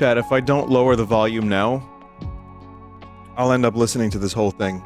Chat, if I don't lower the volume now, I'll end up listening to this whole thing.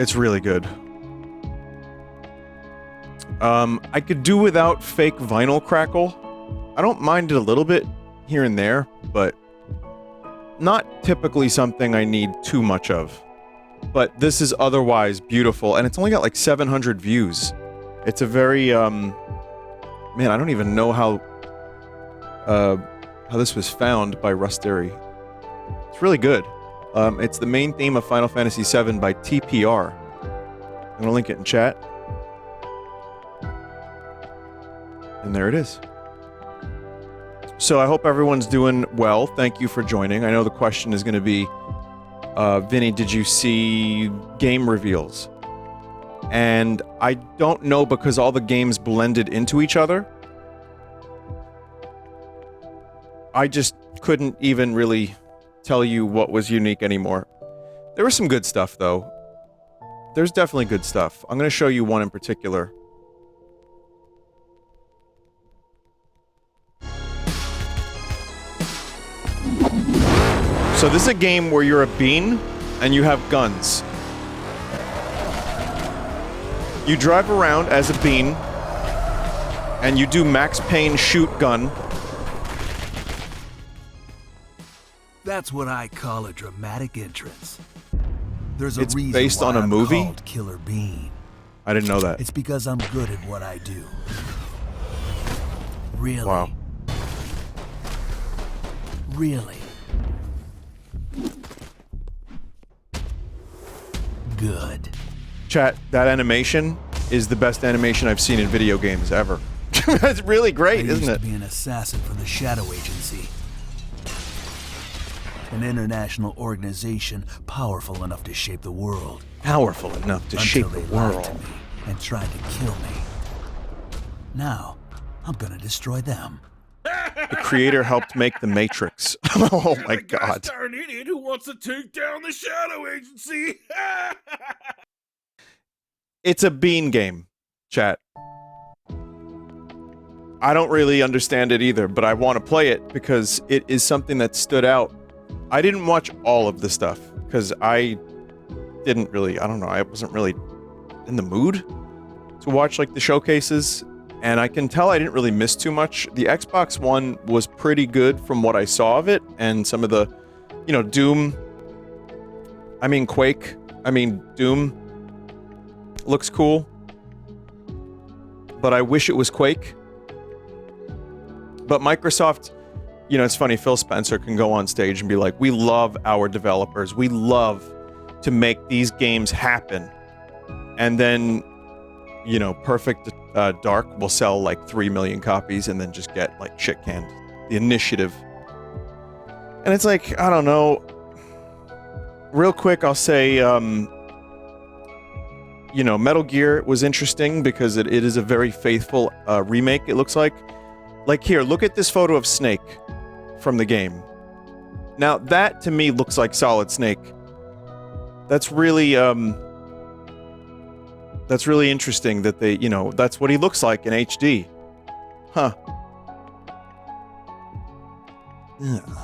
It's really good. I could do without fake vinyl crackle. I don't mind it a little bit here and there, but not typically something I need too much of. But this is otherwise beautiful, and it's only got like 700 views. It's a very, man, I don't even know how this was found by Rustary. It's really good. It's the main theme of Final Fantasy VII by TPR. I'm gonna link it in chat. And there it is. So I hope everyone's doing well. Thank you for joining. I know the question is going to be, Vinny, did you see game reveals? And I don't know because all the games blended into each other. I just couldn't even really tell you what was unique anymore. There was some good stuff, though. There's definitely good stuff. I'm going to show you one in particular. So this is a game where you're a bean, and you have guns. You drive around as a bean, and you do Max Payne shoot gun. That's what I call a dramatic entrance. There's a It's reason based why on a I'm movie? called Killer Bean. I didn't know that. It's because I'm good at what I do. Really. Wow. Really. Good. Chat, that animation is the best animation I've seen in video games ever. That's really great, isn't I it? used to be an assassin for the Shadow Agency. An international organization powerful enough to shape the world. Powerful enough to shape the Until they lied world. to me and tried to kill me. Now, I'm gonna destroy them. The creator helped make The Matrix. Oh my god. You're an idiot who wants to take down the Shadow Agency. It's a bean game, chat. I don't really understand it either, but I want to play it because it is something that stood out. I didn't watch all of the stuff because I didn't really, I don't know, I wasn't really in the mood to watch like the showcases. And I can tell I didn't really miss too much. The Xbox One was pretty good from what I saw of it, and some of the, you know, Doom. I mean, Quake. I mean, Doom looks cool. But I wish it was Quake. But Microsoft, you know, it's funny, Phil Spencer can go on stage and be like, we love our developers. We love to make these games happen. And then, you know, Perfect Dark will sell like 3 million copies and then just get like shit canned. The Initiative. And it's like, I don't know. Real quick, I'll say, you know, Metal Gear was interesting because it is a very faithful remake, it looks like. Like here, look at this photo of Snake from the game. Now, that to me looks like Solid Snake. That's really interesting that they, you know, that's what he looks like in HD. Huh. Ugh.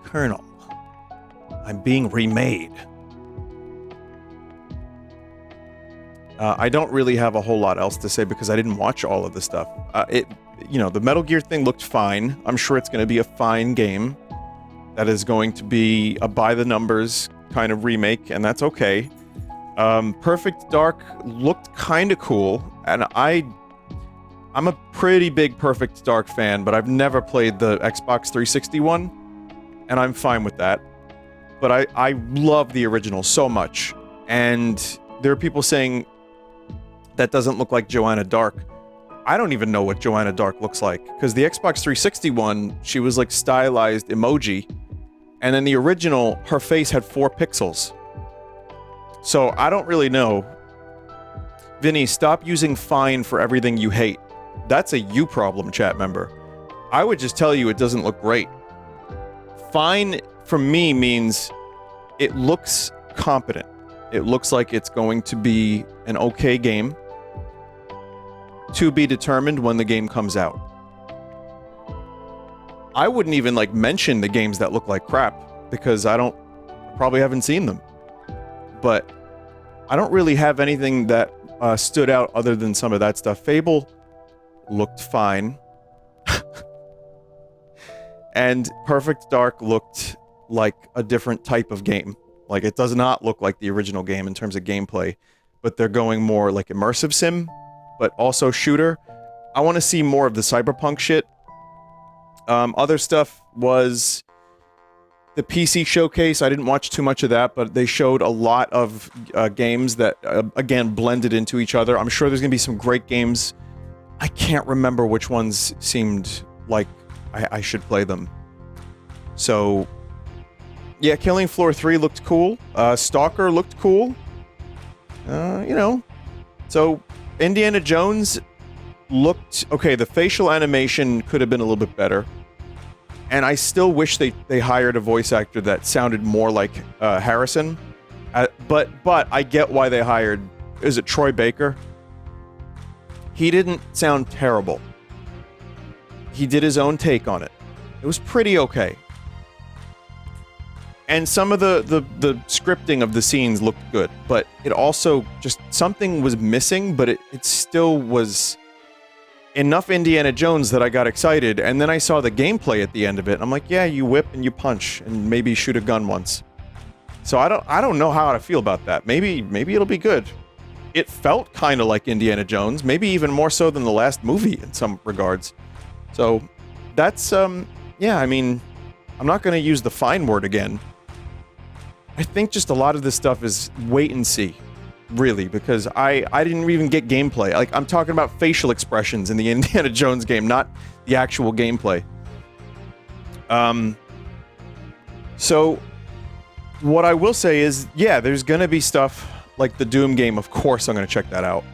Colonel, I'm being remade. I don't really have a whole lot else to say because I didn't watch all of the stuff. You know, the Metal Gear thing looked fine. I'm sure it's going to be a fine game. That is going to be a by-the-numbers kind of remake, and that's okay. Perfect Dark looked kind of cool, and I'm a pretty big Perfect Dark fan, but I've never played the Xbox 360 one, and I'm fine with that. But I love the original so much, and there are people saying that doesn't look like Joanna Dark. I don't even know what Joanna Dark looks like, because the Xbox 360 one, she was like stylized emoji, and then the original, her face had 4 pixels. So, I don't really know. Vinny, stop using fine for everything you hate. That's a you problem, chat member. I would just tell you it doesn't look great. Fine, for me, means it looks competent. It looks like it's going to be an okay game. To be determined when the game comes out. I wouldn't even like mention the games that look like crap because I probably haven't seen them. But I don't really have anything that stood out other than some of that stuff. Fable looked fine. And Perfect Dark looked like a different type of game. Like, it does not look like the original game in terms of gameplay, but they're going more like immersive sim, but also shooter. I want to see more of the cyberpunk shit. Other stuff was the PC showcase. I didn't watch too much of that, but they showed a lot of games that, again, blended into each other. I'm sure there's going to be some great games. I can't remember which ones seemed like I should play them. So, yeah, Killing Floor 3 looked cool. Stalker looked cool. You know. So, Indiana Jones looked... Okay, the facial animation could have been a little bit better. And I still wish they hired a voice actor that sounded more like Harrison. But I get why they hired... Is it Troy Baker? He didn't sound terrible. He did his own take on it. It was pretty okay. And some of the scripting of the scenes looked good, but it also just... Something was missing, but it still was enough Indiana Jones that I got excited, and then I saw the gameplay at the end of it, and I'm like, yeah, you whip and you punch, and maybe shoot a gun once. So I don't know how to feel about that. Maybe it'll be good. It felt kind of like Indiana Jones, maybe even more so than the last movie in some regards. So that's, yeah, I mean, I'm not going to use the fine word again. I think just a lot of this stuff is wait and see, really, because I didn't even get gameplay. Like, I'm talking about facial expressions in the Indiana Jones game, not the actual gameplay. So, what I will say is, yeah, there's gonna be stuff like the Doom game, of course I'm gonna check that out.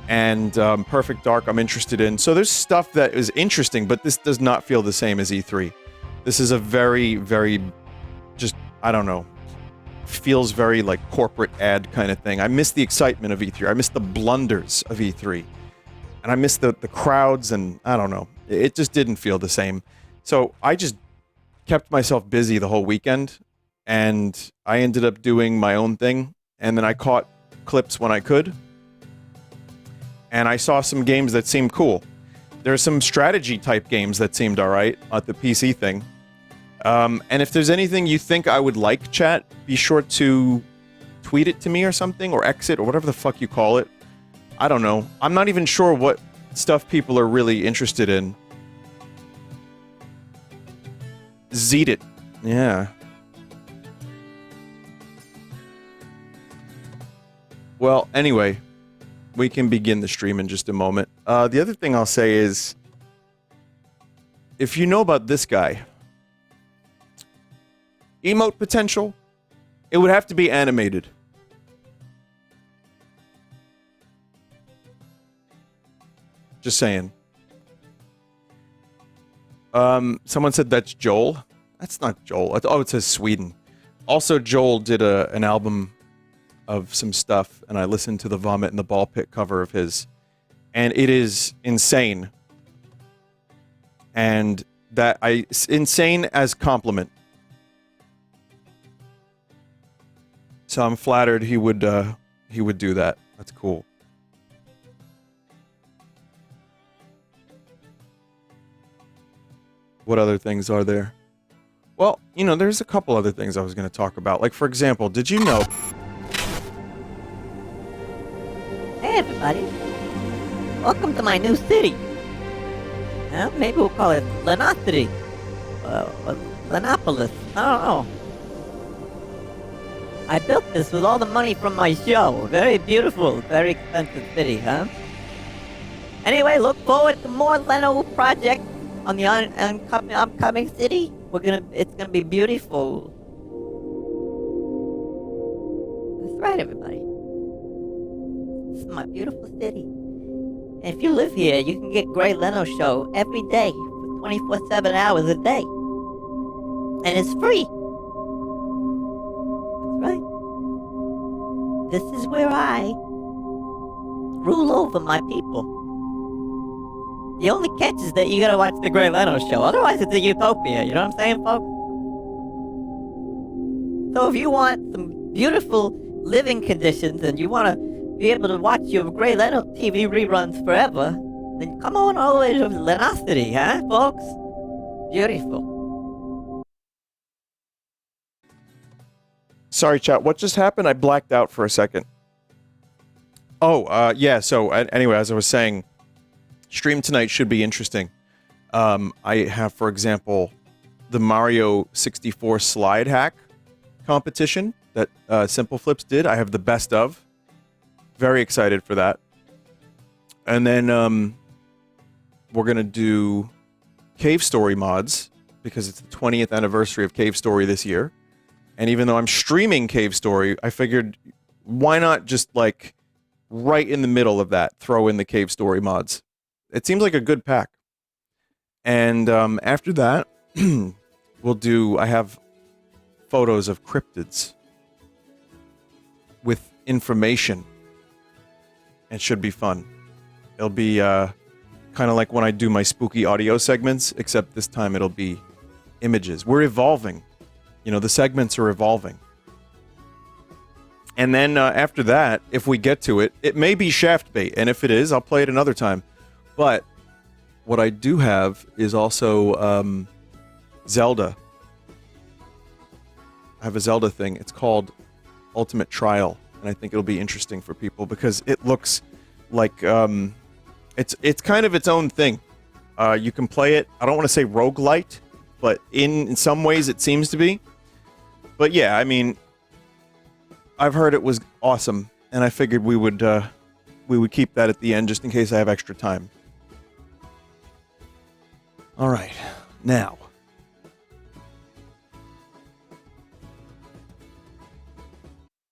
And Perfect Dark I'm interested in. So there's stuff that is interesting, but this does not feel the same as E3. This is a very, very, just, I don't know, feels very like corporate ad kind of thing. I miss the excitement of E3. I miss the blunders of E3. And I miss the crowds, and I don't know. It just didn't feel the same. So I just kept myself busy the whole weekend, and I ended up doing my own thing, and then I caught clips when I could. And I saw some games that seemed cool. There are some strategy type games that seemed alright at the PC thing. And if there's anything you think I would like, chat, be sure to tweet it to me or something, or exit, or whatever the fuck you call it. I don't know. I'm not even sure what stuff people are really interested in. Zeet it. Yeah. Well, anyway, we can begin the stream in just a moment. The other thing I'll say is, if you know about this guy... Emote potential? It would have to be animated. Just saying. Someone said that's Joel. That's not Joel. Oh, it says Sweden. Also, Joel did an album of some stuff, and I listened to the Vomit in the Ball Pit cover of his. And it is insane. And insane as compliment. So I'm flattered he would do that. That's cool. What other things are there? Well, you know, there's a couple other things I was going to talk about. Like, for example, did you know... Hey everybody, welcome to my new city. Maybe we'll call it Lenocity. Lenopolis, I don't know. I built this with all the money from my show. Very beautiful, very expensive city, huh? Anyway, look forward to more Leno projects on the upcoming city. It's gonna be beautiful. That's right, everybody. This is my beautiful city. And if you live here, you can get Great Leno Show every day for 24/7 hours a day. And it's free. Right? This is where I rule over my people. The only catch is that you gotta watch the Grey Leno show. Otherwise, it's a utopia. You know what I'm saying, folks? So if you want some beautiful living conditions and you want to be able to watch your Grey Leno TV reruns forever, then come on all the way to Lenosity, huh, folks? Beautiful. Sorry, chat. What just happened? I blacked out for a second. Oh, yeah. So anyway, as I was saying, stream tonight should be interesting. I have, for example, the Mario 64 slide hack competition that Simple Flips did. I have the best of. Very excited for that. And then we're going to do Cave Story mods because it's the 20th anniversary of Cave Story this year. And even though I'm streaming Cave Story, I figured why not just like right in the middle of that throw in the Cave Story mods. It seems like a good pack. And after that, we'll do, I have photos of cryptids with information. It should be fun. It'll be kind of like when I do my spooky audio segments, except this time it'll be images. We're evolving. You know, the segments are evolving. And then after that, if we get to it, it may be shaft bait. And if it is, I'll play it another time. But what I do have is also Zelda. I have a Zelda thing. It's called Ultimate Trial. And I think it'll be interesting for people because it looks like it's kind of its own thing. You can play it, I don't want to say roguelite, but in some ways it seems to be. But yeah, I mean, I've heard it was awesome, and I figured we would keep that at the end just in case I have extra time. All right, now.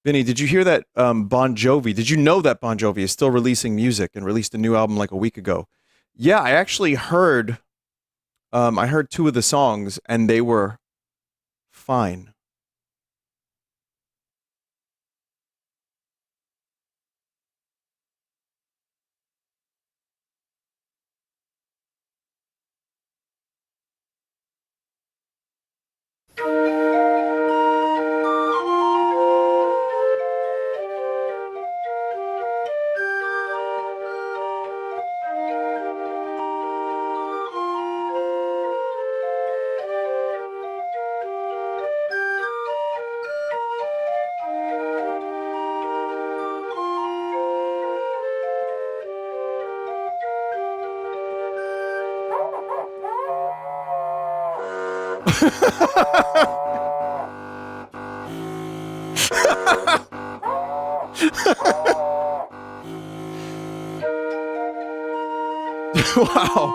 Vinny, did you hear that Bon Jovi? Did you know that Bon Jovi is still releasing music and released a new album like a week ago? Yeah, I actually heard. I heard 2 of the songs, and they were fine. Wow.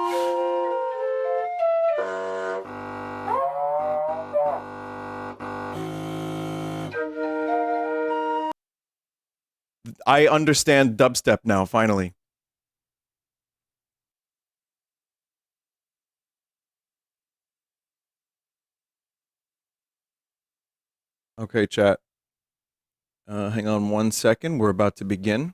I understand dubstep now, finally. Okay, chat. Hang on 1 second. We're about to begin.